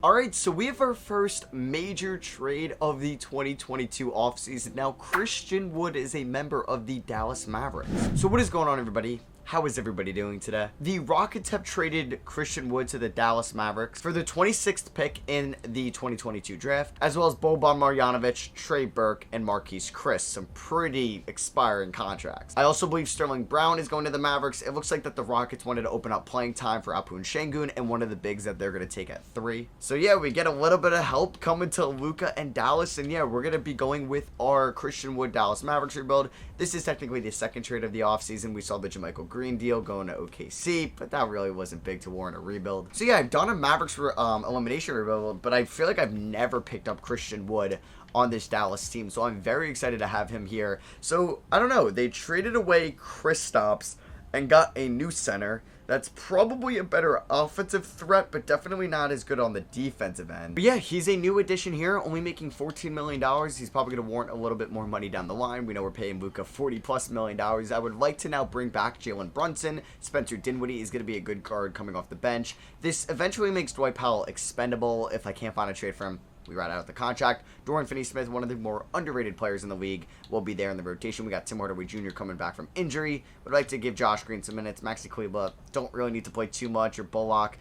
Alright, so we have our first major trade of the 2022 offseason. Now, Christian Wood is a member of the Dallas Mavericks. So what is going on, everybody? How is everybody doing today? The Rockets have traded Christian Wood to the Dallas Mavericks for the 26th pick in the 2022 draft, as well as Boban Marjanovic, Trey Burke, and Marquise Chris. Some pretty expiring contracts. I also believe Sterling Brown is going to the Mavericks. It looks like that the Rockets wanted to open up playing time for Alperen Şengün and one of the bigs that they're going to take at 3. So yeah, we get a little bit of help coming to Luka and Dallas, and yeah, we're going to be going with our Christian Wood Dallas Mavericks rebuild. This is technically the second trade of the offseason. We saw the JaMychal Green deal going to OKC, but that really wasn't big to warrant a rebuild. So yeah, I've done a Mavericks elimination rebuild, but I feel like I've never picked up Christian Wood on this Dallas team, so I'm very excited to have him here. So I don't know, they traded away Kristaps and got a new center that's probably a better offensive threat, but definitely not as good on the defensive end. But yeah, he's a new addition here, only making $14 million. He's probably going to warrant a little bit more money down the line. We know we're paying Luka $40+ million. I would like to now bring back Jalen Brunson. Spencer Dinwiddie is going to be a good guard coming off the bench. This eventually makes Dwight Powell expendable if I can't find a trade for him. We ride out the contract. Dorian Finney-Smith, one of the more underrated players in the league, will be there in the rotation. We got Tim Hardaway Jr. coming back from injury. Would like to give Josh Green some minutes. Maxi Kleber don't really need to play too much. Or Bullock,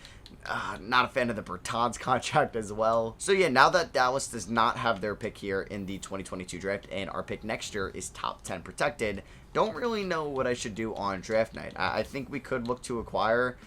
not a fan of the Bertans contract as well. So yeah, now that Dallas does not have their pick here in the 2022 draft, and our pick next year is top 10 protected, don't really know what I should do on draft night. I think we could look to acquire,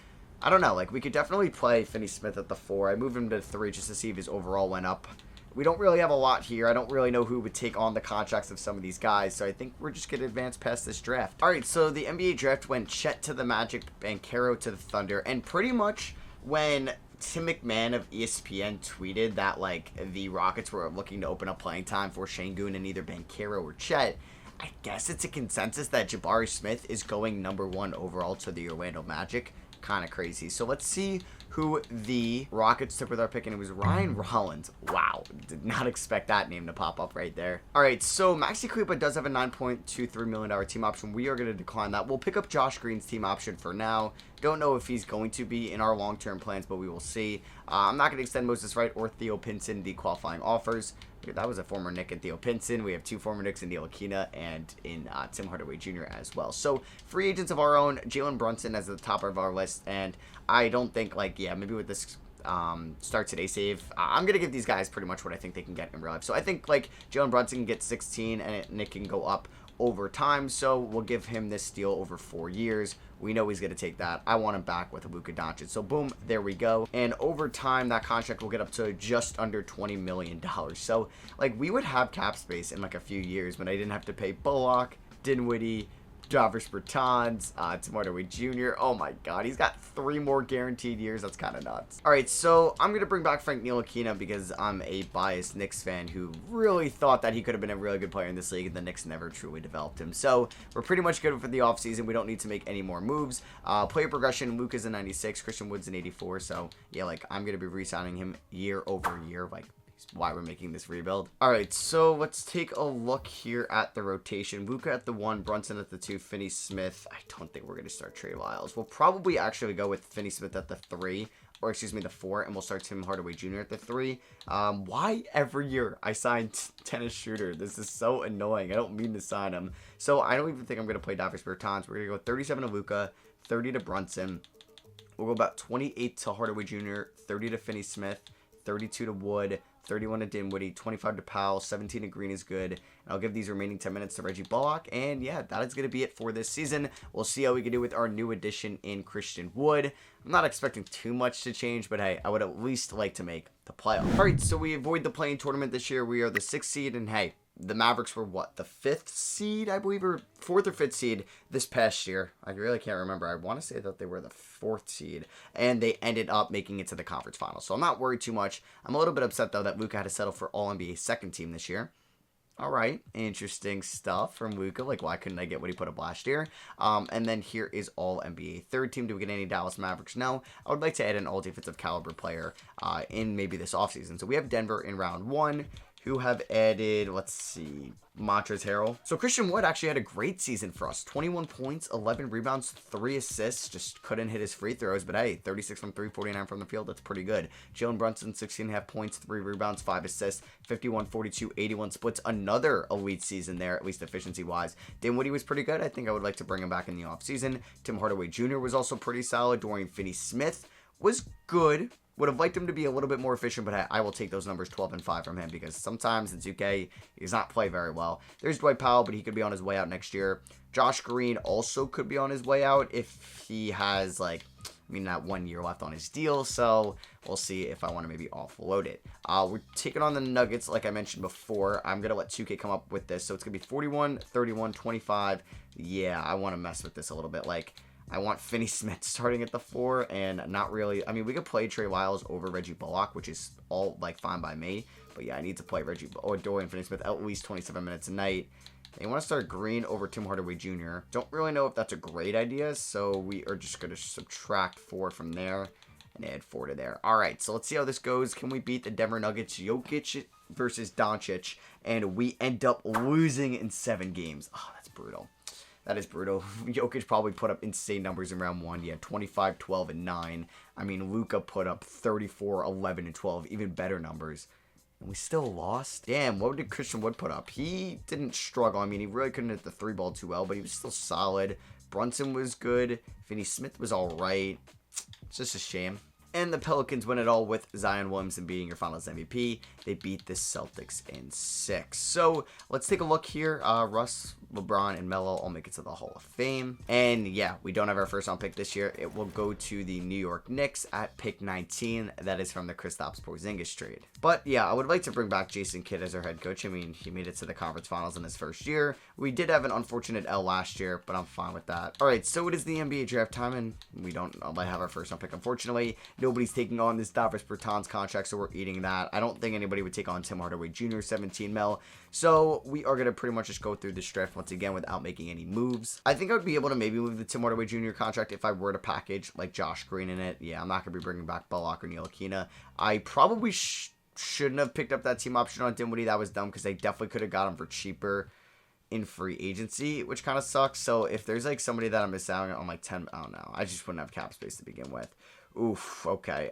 I don't know, like we could definitely play Finney-Smith at the 4. I moved him to 3 just to see if his overall went up. We don't really have a lot here. I don't really know who would take on the contracts of some of these guys, so I think we're just going to advance past this draft. Alright, so the NBA draft went Chet to the Magic, Banchero to the Thunder, and pretty much when Tim McMahon of ESPN tweeted that like the Rockets were looking to open up playing time for Şengün and either Banchero or Chet, I guess it's a consensus that Jabari Smith is going number 1 overall to the Orlando Magic. Kind of crazy. So let's see who the Rockets took with our pick, and it was Ryan Rollins. Wow, did not expect that name to pop up right there. All right, so Maxi Kleber does have a $9.23 million team option. We are going to decline that. We'll pick up Josh Green's team option for now. Don't know if he's going to be in our long-term plans, but we will see. I'm not going to extend Moses Wright or Theo Pinson the qualifying offers. That was a former Nick and Theo Pinson. We have 2 former Knicks in Neil Aquina and in Tim Hardaway Jr. as well. So free agents of our own, Jalen Brunson as the top of our list, and I don't think, like, yeah, maybe with this start today save, I'm going to give these guys pretty much what I think they can get in real life. So I think, like, Jalen Brunson can get 16 and Nick can go up over time, so we'll give him this deal over 4 years. We know he's going to take that. I want him back with Luka Doncic. So boom, there we go. And over time, that contract will get up to just under $20 million. So like we would have cap space in like a few years when I didn't have to pay Bullock, Dinwiddie, Davis Bertans, Tim Hardaway Jr. Oh my God, he's got 3 more guaranteed years. That's kind of nuts. All right, so I'm going to bring back Frank Ntilikina because I'm a biased Knicks fan who really thought that he could have been a really good player in this league, and the Knicks never truly developed him. So we're pretty much good for the offseason. We don't need to make any more moves. Player progression, Luka's a 96, Christian Wood's an 84. So yeah, like I'm going to be re-signing him year over year, like why we're making this rebuild. All right, so let's take a look here at the rotation. Luka at the 1, Brunson at the 2, Finney-Smith. I don't think we're going to start Trey Lyles. We'll probably actually go with Finney-Smith at the 3, or excuse me, the 4, and we'll start Tim Hardaway Jr. at the 3. Why every year I sign Dennis Schroeder? This is so annoying. I don't mean to sign him. So I don't even think I'm going to play Davis Bertans. We're going to go 37 to Luka, 30 to Brunson. We'll go about 28 to Hardaway Jr., 30 to Finney-Smith, 32 to Wood, 31 to Dinwiddie, 25 to Powell, 17 to Green is good. And I'll give these remaining 10 minutes to Reggie Bullock. And yeah, that is going to be it for this season. We'll see how we can do with our new addition in Christian Wood. I'm not expecting too much to change, but hey, I would at least like to make the playoff. All right, so we avoid the play-in tournament this year. We are the 6th seed, and hey, the Mavericks were what, the 5th seed, I believe, or 4th or 5th seed this past year. I really can't remember. I want to say that they were the 4th seed, and they ended up making it to the conference finals. So I'm not worried too much. I'm a little bit upset, though, that Luka had to settle for All-NBA second team this year. All right, interesting stuff from Luka. Like, why couldn't I get what he put up last year? And then here is All-NBA third team. Do we get any Dallas Mavericks? No. I would like to add an all-defensive caliber player in maybe this offseason. So we have Denver in round 1. who have added, let's see, Montrezl Harrell. So Christian Wood actually had a great season for us. 21 points, 11 rebounds, 3 assists. Just couldn't hit his free throws, but hey, 36 from 3, 49 from the field. That's pretty good. Jalen Brunson, 16.5 points, 3 rebounds, 5 assists, 51, 42, 81 splits. Another elite season there, at least efficiency-wise. Dinwiddie was pretty good. I think I would like to bring him back in the offseason. Tim Hardaway Jr. was also pretty solid. Dorian Finney-Smith was good. Would have liked him to be a little bit more efficient, but I will take those numbers 12 and 5 from him because sometimes in 2K, he does not play very well. There's Dwight Powell, but he could be on his way out next year. Josh Green also could be on his way out if he has, like, not 1 year left on his deal, so we'll see if I want to maybe offload it. We're taking on the Nuggets, like I mentioned before. I'm going to let 2K come up with this, so it's going to be 41, 31, 25. Yeah, I want to mess with this a little bit, like... I want Finney-Smith starting at the 4, and not really... I mean, we could play Trey Lyles over Reggie Bullock, which is all, like, fine by me. But, yeah, I need to play Reggie or Dorian Finney-Smith at least 27 minutes a night. They want to start Green over Tim Hardaway Jr. Don't really know if that's a great idea, so we are just going to subtract 4 from there and add 4 to there. All right, so let's see how this goes. Can we beat the Denver Nuggets? Jokic versus Doncic, and we end up losing in 7 games. Oh, that's brutal. That is brutal. Jokic probably put up insane numbers in round 1. Yeah, 25, 12, and 9. I mean, Luka put up 34, 11, and 12. Even better numbers. And we still lost? Damn, what did Christian Wood put up? He didn't struggle. I mean, he really couldn't hit the 3 ball too well, but he was still solid. Brunson was good. Finney-Smith was all right. It's just a shame. And the Pelicans win it all with Zion Williamson being your finals MVP. They beat the Celtics in 6. So let's take a look here. Russ, LeBron, and Melo all make it to the Hall of Fame. And yeah, we don't have our first round pick this year. It will go to the New York Knicks at pick 19. That is from the Kristaps Porzingis trade. But yeah, I would like to bring back Jason Kidd as our head coach. I mean, he made it to the conference finals in his first year. We did have an unfortunate L last year, but I'm fine with that. All right, so it is the NBA draft time, and we don't have our first round pick, unfortunately. Nobody's taking on this Davis Bertans contract, so we're eating that. I don't think anybody would take on Tim Hardaway Jr., 17 mil. So we are going to pretty much just go through this draft once again without making any moves. I think I would be able to maybe move the Tim Hardaway Jr. contract if I were to package like Josh Green in it. Yeah, I'm not going to be bringing back Bullock or Ntilikina. I probably shouldn't have picked up that team option on Dinwiddie. That was dumb because they definitely could have got him for cheaper in free agency, which kind of sucks. So if there's like somebody that I'm missing out on like 10, I don't know. I just wouldn't have cap space to begin with. Oof, okay.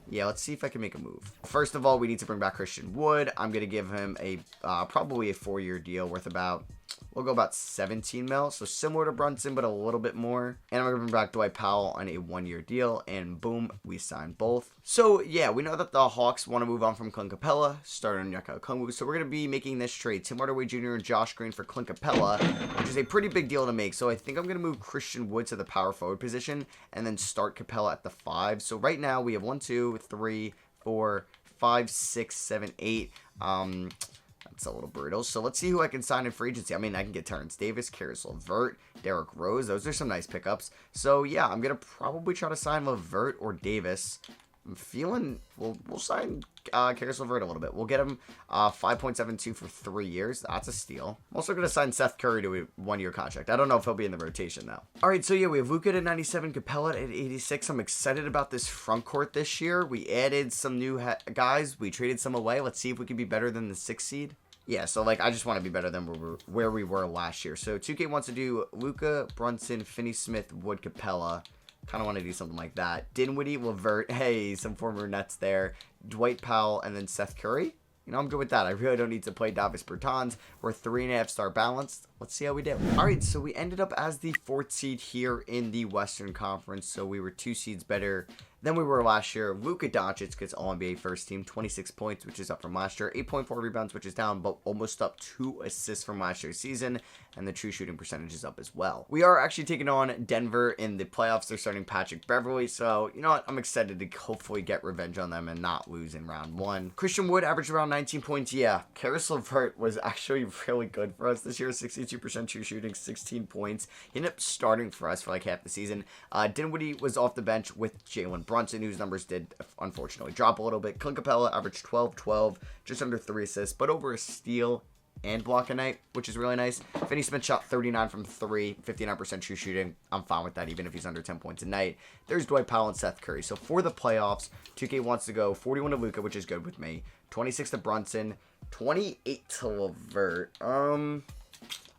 Yeah, let's see if I can make a move. First of all, we need to bring back Christian Wood. I'm going to give him a probably a 4-year deal worth about, we'll go about 17 mil. So similar to Brunson, but a little bit more. And I'm going to bring back Dwight Powell on a 1-year deal. And boom, we signed both. So yeah, we know that the Hawks want to move on from Clint Capella, start on Onyeka Okongwu. So we're going to be making this trade. Tim Hardaway Jr. and Josh Green for Clint Capella, which is a pretty big deal to make. So I think I'm going to move Christian Wood to the power forward position and then start Capella at the 5. So right now we have 1, 2, 3, 4, 5, 6, 7, 8. That's a little brutal. So let's see who I can sign in free agency. I mean, I can get Terrence Davis, Karis LeVert, Derrick Rose. Those are some nice pickups. So yeah, I'm going to probably try to sign LeVert or Davis. I'm feeling we'll sign Karis LeVert a little bit. We'll get him 5.72 for 3 years. That's a steal. I'm also going to sign Seth Curry to a 1-year contract. I don't know if he'll be in the rotation though. All right, so yeah, we have Luka at 97, Capella at 86. I'm excited about this front court this year. We added some new guys. We traded some away. Let's see if we can be better than the 6th seed. Yeah, so like I just want to be better than where we were last year. So 2K wants to do Luka, Brunson, Finney-Smith, Wood, Capella. Kind of want to do something like that. Dinwiddie, LeVert, hey, some former Nets there. Dwight Powell, and then Seth Curry. You know, I'm good with that. I really don't need to play Davis Bertans. We're 3.5 star balanced. Let's see how we do. All right, so we ended up as the 4th seed here in the Western Conference. So we were 2 seeds better than we were last year. Luka Doncic gets All-NBA first team, 26 points, which is up from last year. 8.4 rebounds, which is down, but almost up 2 assists from last year's season. And the true shooting percentage is up as well. We are actually taking on Denver in the playoffs. They're starting Patrick Beverley. So, you know what? I'm excited to hopefully get revenge on them and not lose in round 1. Christian Wood averaged around 19 points. Yeah, Karis LeVert was actually really good for us this year. 62% true shooting, 16 points. He ended up starting for us for like half the season. Dinwiddie was off the bench with Jalen Brunson, whose numbers did unfortunately drop a little bit. Clint Capella averaged 12, 12, just under 3 assists, but over a steal and block a night, which is really nice. Finney Smith shot 39 from 3, 59% true shooting. I'm fine with that, even if he's under 10 points a night. There's Dwight Powell and Seth Curry. So for the playoffs, 2K wants to go 41 to Luka, which is good with me. 26 to Brunson, 28 to LeVert.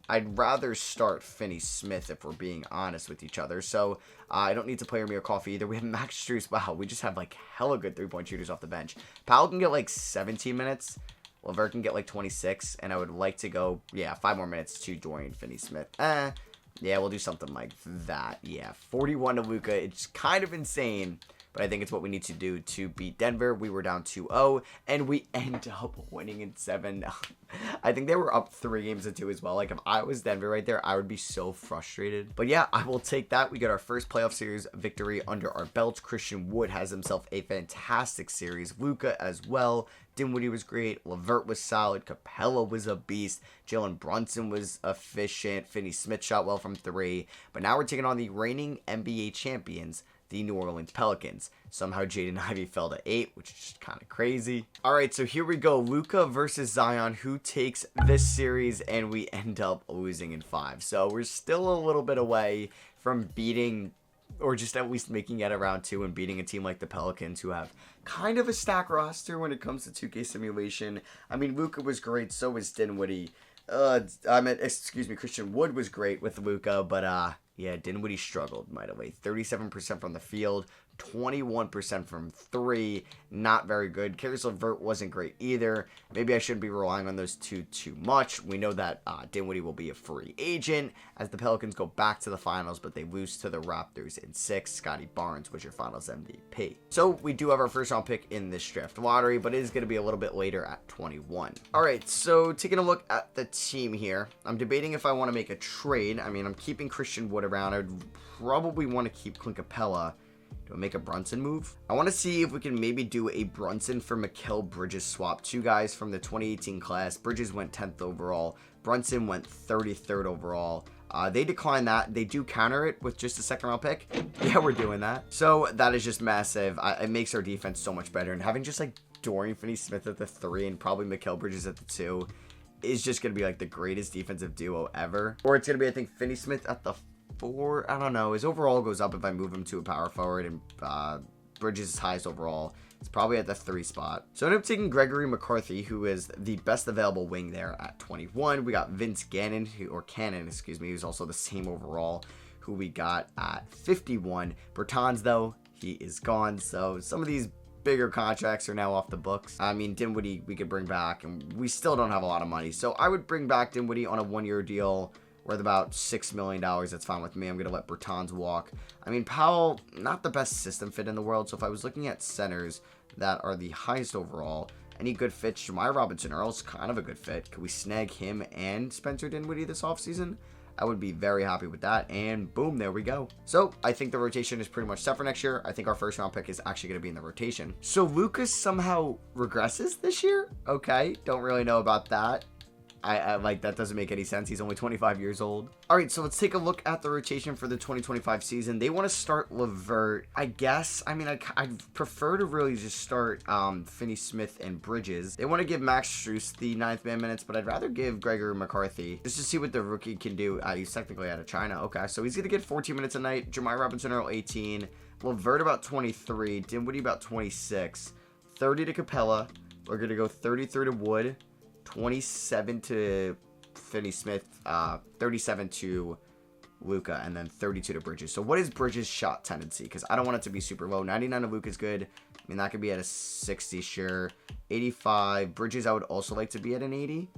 I'd rather start Finney Smith if we're being honest with each other. So I don't need to play Amir Coffey either. We have Max Strus. Wow, we just have like hella good 3-point shooters off the bench. Powell can get like 17 minutes. LeVert can get like 26. And I would like to go, 5 more minutes to join Finney Smith. Yeah, we'll do something like that. Yeah, 41 to Luka. It's kind of insane. But I think it's what we need to do to beat Denver. We were down 2-0, and we end up winning in 7. I think they were up 3 games to 2 as well. Like, if I was Denver right there, I would be so frustrated. But yeah, I will take that. We got our first playoff series victory under our belts. Christian Wood has himself a fantastic series. Luka as well. Dinwiddie was great. LeVert was solid. Capella was a beast. Jalen Brunson was efficient. Finney Smith shot well from 3. But now we're taking on the reigning NBA champions, the New Orleans Pelicans. Somehow Jaden Ivey fell to 8, which is just kind of crazy. All right, so here we go. Luka versus Zion. Who takes this series? And we end up losing in 5. So we're still a little bit away from beating, or just at least making it around 2 and beating a team like the Pelicans, who have kind of a stacked roster when it comes to 2K simulation. I mean, Luka was great. So was Dinwiddie. Christian Wood was great with Luka, but yeah, Dinwiddie struggled mightily. 37% from the field, 21% from 3. Not very good. Caris LeVert wasn't great either. Maybe I shouldn't be relying on those two too much. We know that Dinwiddie will be a free agent as the Pelicans go back to the finals, but they lose to the Raptors in 6. Scotty Barnes was your finals MVP. So we do have our first round pick in this draft lottery, but it is going to be a little bit later at 21. All right, so taking a look at the team here, I'm debating if I want to make a trade. I mean, I'm keeping Christian Wood around. I'd probably want to keep Clint Capella. Do I make a Brunson move? I want to see if we can maybe do a Brunson for Mikal Bridges swap. 2 guys from the 2018 class. Bridges went 10th overall. Brunson went 33rd overall. They declined that. They do counter it with just a 2nd round pick. Yeah, we're doing that. So that is just massive. It makes our defense so much better. And having just like Dorian Finney-Smith at the 3 and probably Mikal Bridges at the 2 is just going to be like the greatest defensive duo ever. Or it's going to be, I think, Finney-Smith at the 4. I don't know. His overall goes up if I move him to a power forward, and Bridges' highest overall. It's probably at the 3 spot. So I ended up taking Gregory McCarthy, who is the best available wing there at 21. We got Vince Cannon, who's also the same overall, who we got at 51. Bertans, though, he is gone. So some of these bigger contracts are now off the books. I mean, Dinwiddie we could bring back, and we still don't have a lot of money. So I would bring back Dinwiddie on a 1-year deal worth about $6 million. That's fine with me. I'm going to let Bertans walk. I mean, Powell, not the best system fit in the world. So if I was looking at centers that are the highest overall, any good fits, Jemiah Robinson Earl's kind of a good fit. Could we snag him and Spencer Dinwiddie this offseason? I would be very happy with that. And boom, there we go. So I think the rotation is pretty much set for next year. I think our first round pick is actually going to be in the rotation. So Lucas somehow regresses this year? Okay, don't really know about that. I like, that doesn't make any sense. He's only 25 years old. All right, so let's take a look at the rotation for the 2025 season. They want to start LeVert, I guess. I mean, I'd prefer to really just start Finney Smith and Bridges. They want to give Max Strus the 9th man minutes, but I'd rather give Gregory McCarthy just to see what the rookie can do. He's technically out of China. Okay, so he's going to get 14 minutes a night. Jemiah Robinson Earl, 18. LeVert about 23. Dinwiddie about 26. 30 to Capella. We're going to go 33 to Wood. 27 to Finney Smith, 37 to Luka, and then 32 to Bridges. So what is Bridges' shot tendency? Because I don't want it to be super low. 99 to Luka is good. I mean, that could be at a 60, sure. 85. Bridges, I would also like to be at an 80.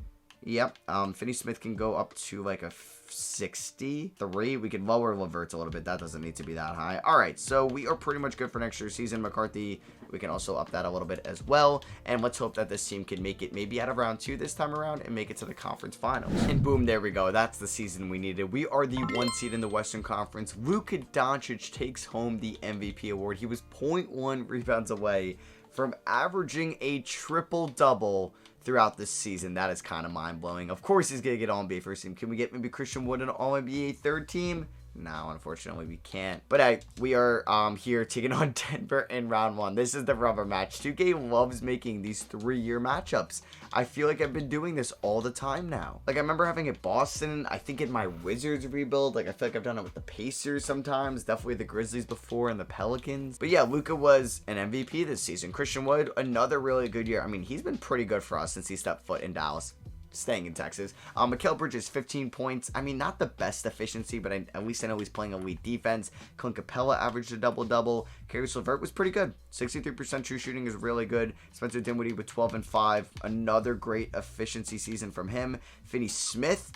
Yep. Finney Smith can go up to like a 63. We could lower LeVert's a little bit. That doesn't need to be that high. All right, so we are pretty much good for next year's season. McCarthy, we can also up that a little bit as well. And let's hope that this team can make it maybe out of round 2 this time around and make it to the conference finals. And boom, there we go. That's the season we needed. We are the 1 seed in the Western Conference. Luka Doncic takes home the MVP award. He was 0.1 rebounds away from averaging a triple-double throughout this season. That is kind of mind-blowing. Of course, he's going to get All-NBA first team. Can we get maybe Christian Wood an All-NBA third team? No, unfortunately we can't. But we are here taking on Denver in round 1. This is the rubber match. 2K loves making these 3-year matchups. I feel like I've been doing this all the time now. Like, I remember having it Boston. I think in my Wizards rebuild. Like, I feel like I've done it with the Pacers sometimes. Definitely the Grizzlies before and the Pelicans. But yeah, Luka was an MVP this season. Christian Wood, another really good year. I mean, he's been pretty good for us since he stepped foot in Dallas. Staying in Texas. Mikal Bridges, 15 points. I mean, not the best efficiency, but at least I know he's playing elite defense. Clint Capella averaged a double-double. Caris LeVert was pretty good. 63% true shooting is really good. Spencer Dinwiddie with 12 and 5. Another great efficiency season from him. Finney Smith,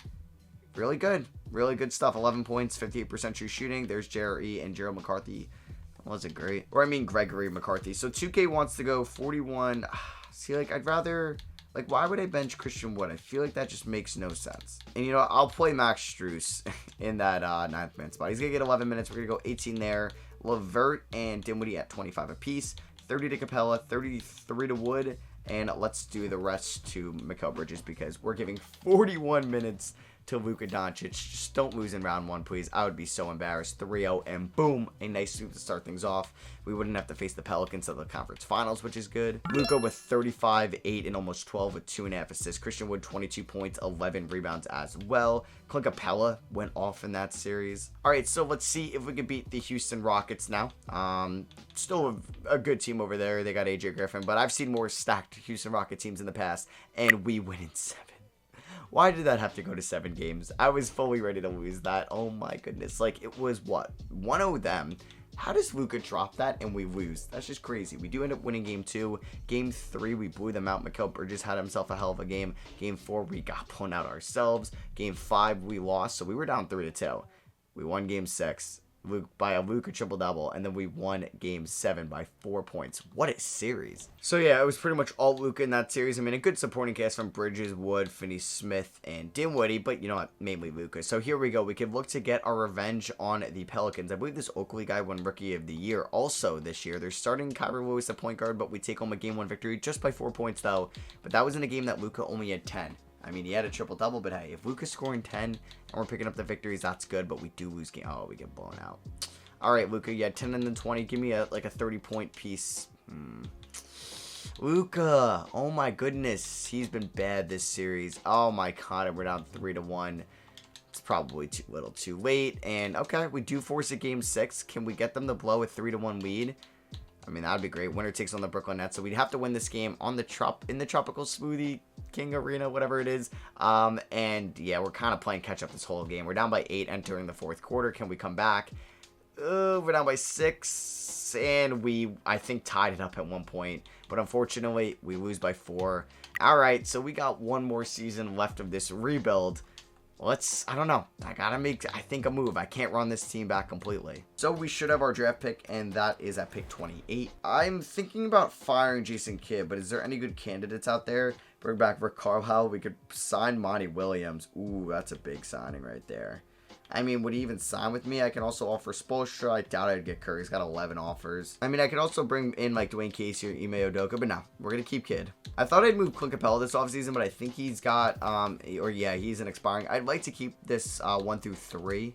really good. Really good stuff. 11 points, 58% true shooting. There's Jerry and Gerald McCarthy. That wasn't great. Or I mean Gregory McCarthy. So 2K wants to go 41. See, like, I'd rather... Like, why would I bench Christian Wood? I feel like that just makes no sense. And, you know, I'll play Max Strus in that 9th man spot. He's going to get 11 minutes. We're going to go 18 there. LeVert and Dinwiddie at 25 apiece. 30 to Capella, 33 to Wood. And let's do the rest to Mikal Bridges because we're giving 41 minutes to Luka Doncic. Just don't lose in round 1, please. I would be so embarrassed. 3-0 and boom, a nice sweep to start things off. We wouldn't have to face the Pelicans at the conference finals, which is good. Luka with 35, 8, and almost 12 with 2.5 assists. Christian Wood, 22 points, 11 rebounds as well. Clint Capella went off in that series. All right, so let's see if we can beat the Houston Rockets now. Still a good team over there. They got AJ Griffin, but I've seen more stacked Houston Rocket teams in the past, and we win in 7. Why did that have to go to 7 games? I was fully ready to lose that. Oh my goodness. Like, it was what? 1-0 them. How does Luka drop that and we lose? That's just crazy. We do end up winning game 2. Game 3, we blew them out. Mikal Bridges had himself a hell of a game. Game 4, we got blown out ourselves. Game 5, we lost. So we were down 3-2. We won game 6. By a Luka triple-double, and then we won game 7 by 4 points. What a series. So yeah, it was pretty much all Luka in that series. I mean, a good supporting cast from Bridges, Wood, Finney Smith, and Dinwiddie, but you know what, mainly Luka. So here we go. We could look to get our revenge on the Pelicans. I believe this Oakley guy won Rookie of the Year also this year. They're starting Kyrie Lewis at point guard, but we take home a game 1 victory just by 4 points though. But that was in a game that Luka only had 10. I mean, he had a triple-double, but hey, if Luka's scoring 10 and we're picking up the victories, that's good, but we do lose game. Oh, we get blown out. All right, Luka, you had 10 and then 20. Give me like a 30-point piece. Luka, oh my goodness. He's been bad this series. Oh my God, we're down 3-1. It's probably too little too late. And okay, we do force a game 6. Can we get them to blow a 3-1 lead? I mean, that would be great. Winner takes on the Brooklyn Nets. So we'd have to win this game on the in the Tropical Smoothie King Arena, whatever it is. And yeah, we're kind of playing catch up this whole game. We're down by 8 entering the 4th quarter. Can we come back? We're down by 6. And we, I think, tied it up at one point. But unfortunately, we lose by 4. All right, so we got one more season left of this rebuild. I don't know. I gotta make, I think, a move. I can't run this team back completely. So we should have our draft pick, and that is at pick 28. I'm thinking about firing Jason Kidd, but is there any good candidates out there? Bring back Rick Carlisle. We could sign Monty Williams. Ooh, that's a big signing right there. I mean, would he even sign with me? I can also offer Spoelstra. I doubt I'd get Curry. He's got 11 offers. I mean, I could also bring in like Dwayne Casey or Ime Udoka, but no, we're going to keep Kidd. I thought I'd move Clint Capella this offseason, but I think he's got, he's an expiring. I'd like to keep this 1 through 3.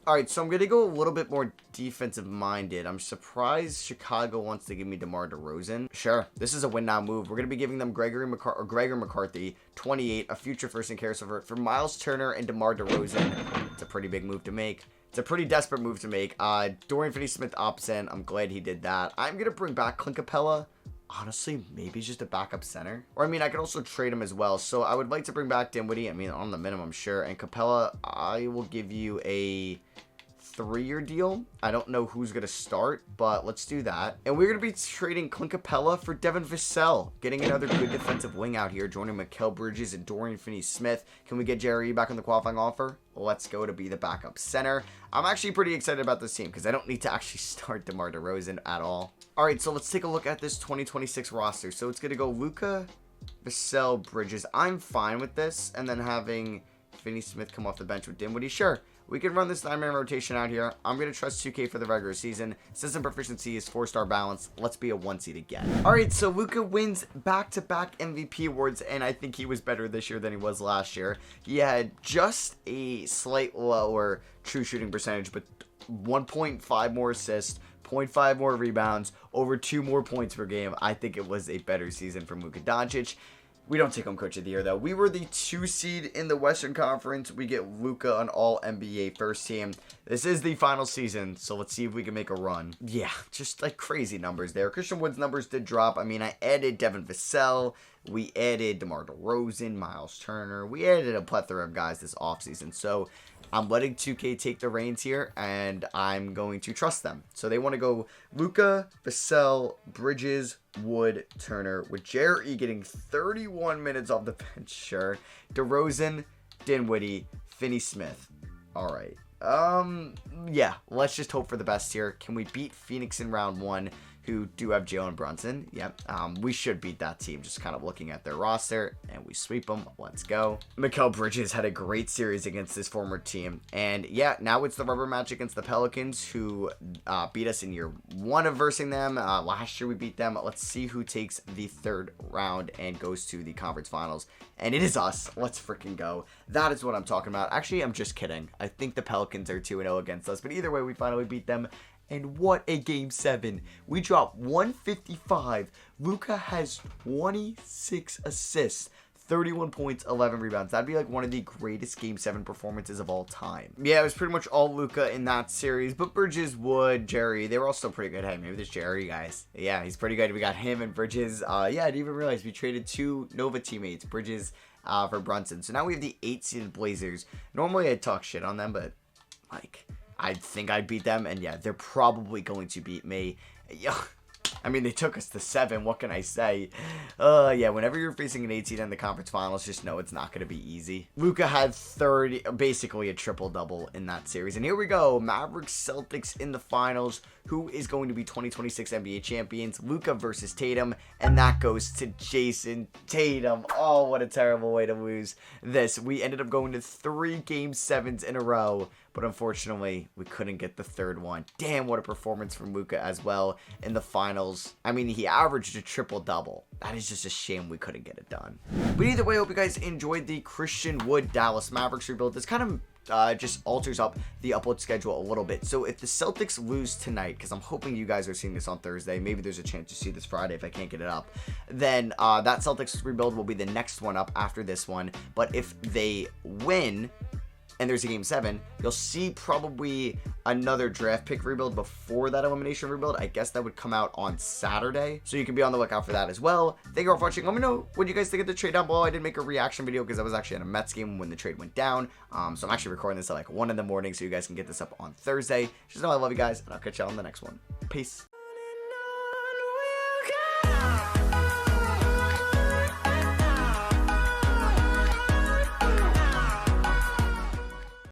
All right, so I'm going to go a little bit more defensive-minded. I'm surprised Chicago wants to give me DeMar DeRozan. Sure, this is a win-now move. We're going to be giving them Gregor McCarthy, 28, a future first in Caris LeVert for Miles Turner and DeMar DeRozan. It's a pretty big move to make. It's a pretty desperate move to make. Dorian Finney-Smith opts in. I'm glad he did that. I'm going to bring back Clint Capella. Honestly, maybe he's just a backup center. Or, I mean, I could also trade him as well. So, I would like to bring back Dinwiddie. I mean, on the minimum, sure. And Capella, I will give you a 3-year deal. I don't know who's going to start, but let's do that. And we're going to be trading Clint Capella for Devin Vassell. Getting another good defensive wing out here. Joining Mikal Bridges and Dorian Finney-Smith. Can we get Jerry back on the qualifying offer? Let's go to be the backup center. I'm actually pretty excited about this team because I don't need to actually start DeMar DeRozan at all. All right, so let's take a look at this 2026 roster. So it's going to go Luka, Vassell, Bridges. I'm fine with this. And then having Finney-Smith come off the bench with Dinwiddie. Sure. we can run this 9-man rotation out here. I'm going to trust 2K for the regular season. System proficiency is 4-star balance. Let's be a 1 seed again. All right, so Luka wins back-to-back MVP awards, and I think he was better this year than he was last year. He had just a slight lower true shooting percentage, but 1.5 more assists, 0.5 more rebounds, over 2 more points per game. I think it was a better season from Luka Doncic. We don't take home Coach of the Year, though. We were the 2 seed in the Western Conference. We get Luka on All-NBA first team. This is the final season, so let's see if we can make a run. Yeah, just like crazy numbers there. Christian Wood's numbers did drop. I mean, I added Devin Vassell. We added DeMar DeRozan, Miles Turner. We added a plethora of guys this offseason. So I'm letting 2K take the reins here, and I'm going to trust them. So they want to go Luka, Vassell, Bridges, Wood, Turner, with Jerry getting 31 minutes off the bench. Sure. DeRozan, Dinwiddie, Finney-Smith. All right. Yeah, let's just hope for the best here. Can we beat Phoenix in round 1, who do have Jalen Brunson? Yep. We should beat that team, just kind of looking at their roster, and we sweep them. Let's go. Mikal Bridges had a great series against this former team, and yeah, now it's the rubber match against the Pelicans, who beat us in year 1 of versing them. Last year we beat them. Let's see who takes the 3rd round and goes to the conference finals, and it is us. Let's freaking go. That is what I'm talking about. Actually, I'm just kidding. I think the Pelicans are 2-0 against us, but either way, we finally beat them. And what a game 7. We dropped 155. Luka has 26 assists, 31 points, 11 rebounds. That'd be like one of the greatest game 7 performances of all time. Yeah, it was pretty much all Luka in that series, but Bridges, Wood, Jerry, they were all still pretty good. Hey, maybe this Jerry, guys. Yeah, he's pretty good. We got him and Bridges. Yeah, I didn't even realize we traded 2 Nova teammates, Bridges for Brunson. So now we have the 8-seeded Blazers. Normally I'd talk shit on them, but like, I think I'd beat them, and yeah, they're probably going to beat me. Yeah, I mean, they took us to 7. What can I say? Yeah, whenever you're facing an 8 seed in the conference finals, just know it's not going to be easy. Luka had 30, basically a triple-double in that series. And here we go, Mavericks Celtics in the finals. Who is going to be 2026 NBA champions? Luka versus Tatum, and that goes to Jason Tatum. Oh, what a terrible way to lose this. We ended up going to 3 game 7s in a row, but unfortunately, we couldn't get the 3rd one. Damn, what a performance from Luka as well in the finals. I mean, he averaged a triple-double. That is just a shame we couldn't get it done. But either way, I hope you guys enjoyed the Christian Wood Dallas Mavericks rebuild. This kind of just alters up the upload schedule a little bit. So if the Celtics lose tonight, because I'm hoping you guys are seeing this on Thursday, maybe there's a chance to see this Friday if I can't get it up, then that Celtics rebuild will be the next one up after this one. But if they win and there's a game 7, you'll see probably another draft pick rebuild before that elimination rebuild. I guess that would come out on Saturday, so you can be on the lookout for that as well. Thank you all for watching. Let me know what you guys think of the trade down below. I did make a reaction video because I was actually at a Mets game when the trade went down, so I'm actually recording this at like 1 in the morning, so you guys can get this up on Thursday. Just know I love you guys, and I'll catch you on the next one. Peace.